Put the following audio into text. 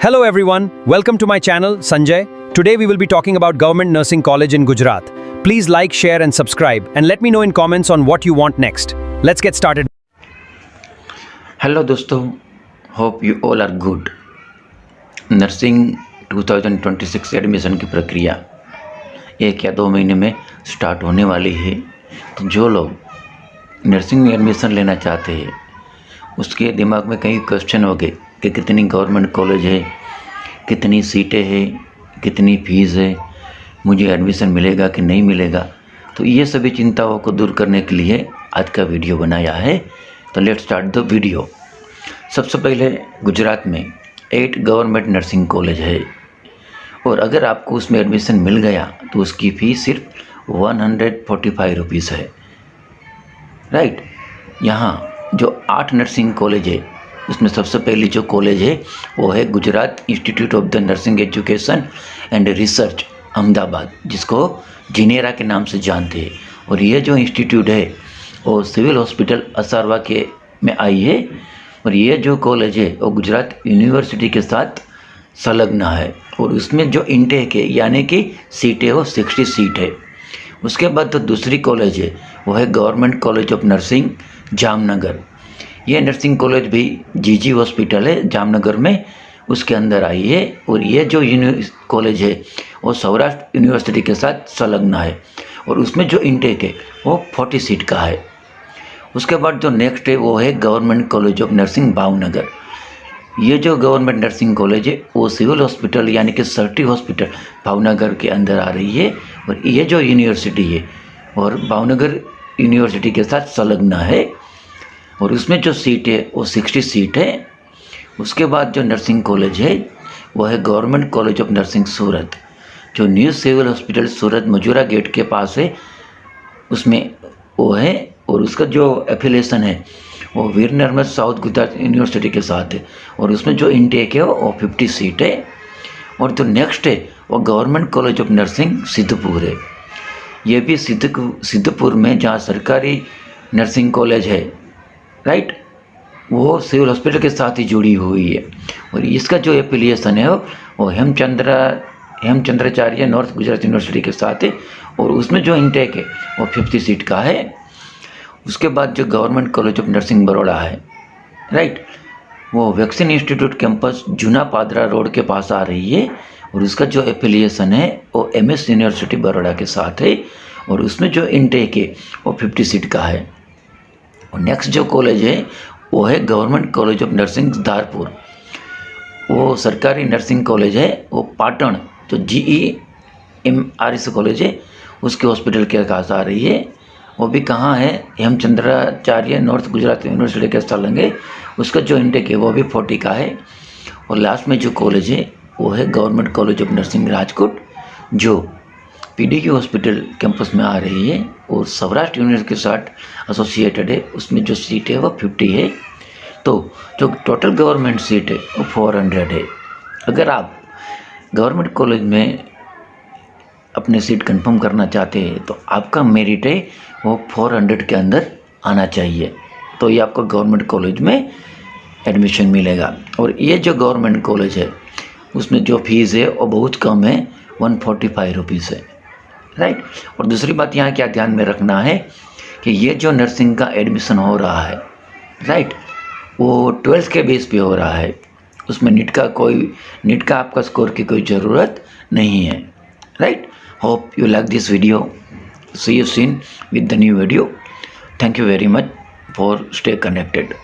Hello everyone, welcome to my channel, Sanjay. Today we will be talking about Government Nursing College in Gujarat. Please like, share and subscribe and let me know in comments on what you want next. Let's get started. Hello दोस्तों, hope you all are good. Nursing 2026 admission की प्रक्रिया 1 या 2 महीने में start होने वाली है। तो जो लोग नर्सिंग में एडमिशन लेना चाहते हैं उसके दिमाग में कई क्वेश्चन हो गए कि कितनी गवर्नमेंट कॉलेज है, कितनी सीटें हैं, कितनी फ़ीस है, मुझे एडमिशन मिलेगा कि नहीं मिलेगा। तो ये सभी चिंताओं को दूर करने के लिए आज का वीडियो बनाया है। तो लेट्स स्टार्ट द वीडियो। सबसे पहले गुजरात में 8 गवर्नमेंट नर्सिंग कॉलेज है और अगर आपको उसमें एडमिशन मिल गया तो उसकी फ़ीस सिर्फ 145 रुपीज़ है। राइट। यहाँ जो 8 नर्सिंग कॉलेज है उसमें सबसे पहली जो कॉलेज है वो है Gujarat institute of the nursing education and research Ahmedabad, जिसको जिनेरा के नाम से जानते हैं। और ये जो इंस्टीट्यूट है वो सिविल हॉस्पिटल असारवा के में आई है और ये जो कॉलेज है वो गुजरात यूनिवर्सिटी के साथ संलग्न है और उसमें जो इंटेक है यानी कि सीट है वो 60 सीट है। उसके बाद तो दूसरी कॉलेज है वो है government college of nursing Jamnagar. ये नर्सिंग कॉलेज भी जीजी हॉस्पिटल है जामनगर में, उसके अंदर आई है। और ये जो कॉलेज है वो सौराष्ट्र यूनिवर्सिटी के साथ संलग्न है और उसमें जो इंटेक है वो 40 सीट का है। उसके बाद जो नेक्स्ट है वो है government college of nursing Bhavnagar. ये जो गवर्नमेंट नर्सिंग कॉलेज है वो सिविल हॉस्पिटल यानी कि सर्टी हॉस्पिटल भावनगर के अंदर आ रही है और ये जो यूनिवर्सिटी है और भावनगर यूनिवर्सिटी के साथ संलग्न है और उसमें जो सीट है वो 60 सीट है। उसके बाद जो नर्सिंग कॉलेज है वो है गवर्नमेंट कॉलेज ऑफ नर्सिंग सूरत, जो न्यू सिविल हॉस्पिटल सूरत मजूरा गेट के पास है, उसमें वो है। और उसका जो एफिलेशन है वो वीर नर्मद साउथ गुजरात यूनिवर्सिटी के साथ है और उसमें जो इनटेक है वो 50 सीट है। और जो नेक्स्ट है वो government college of nursing Siddhpur है। ये भी सिद्धपुर में जहाँ सरकारी नर्सिंग कॉलेज है, राइट, वो सिविल हॉस्पिटल के साथ ही जुड़ी हुई है। और इसका जो एफिलिएशन है वो हेमचंद्राचार्य नॉर्थ गुजरात यूनिवर्सिटी के साथ है और उसमें जो इनटेक है वो 50 सीट का है। उसके बाद जो government college of nursing Baroda है, राइट, वो वैक्सीन इंस्टीट्यूट कैंपस जूना पादरा रोड के पास आ रही है और उसका जो एफिलिएशन है वो MS यूनिवर्सिटी बड़ौदा के साथ है और उसमें जो इनटेक है वो 50 सीट का है। और नेक्स्ट जो कॉलेज है वो है government college of nursing Dharpur. वो सरकारी नर्सिंग कॉलेज है, वो पाटन जो GEMRS कॉलेज है उसके हॉस्पिटल के पास आ रही है। वो भी कहाँ है, हेमचंद्राचार्य नॉर्थ गुजरात यूनिवर्सिटी के संलग्न है। उसका जो इंटेक है वो भी 40 का है। और लास्ट में जो कॉलेज है वो है government college of nursing Rajkot, जो PDQ हॉस्पिटल कैंपस में आ रही है और सौराष्ट्र यूनिवर्सिटी के साथ एसोसिएटेड है। उसमें जो सीट है वो 50 है। तो जो टोटल गवर्नमेंट सीट है वो 400 है। अगर आप गवर्नमेंट कॉलेज में अपने सीट कंफर्म करना चाहते हैं तो आपका मेरिट है वो 400 के अंदर आना चाहिए, तो ये आपको गवर्नमेंट कॉलेज में एडमिशन मिलेगा। और ये जो गवर्नमेंट कॉलेज है उसमें जो फीस है वो बहुत कम है, 145 रुपीज़ है, राइट। और दूसरी बात यहाँ क्या ध्यान में रखना है कि ये जो नर्सिंग का एडमिशन हो रहा है, राइट, वो 12th के बेस पे हो रहा है। उसमें नीट का आपका स्कोर की कोई ज़रूरत नहीं है, right. Hope you like this video. See you soon with the new video. Thank you very much for stay connected.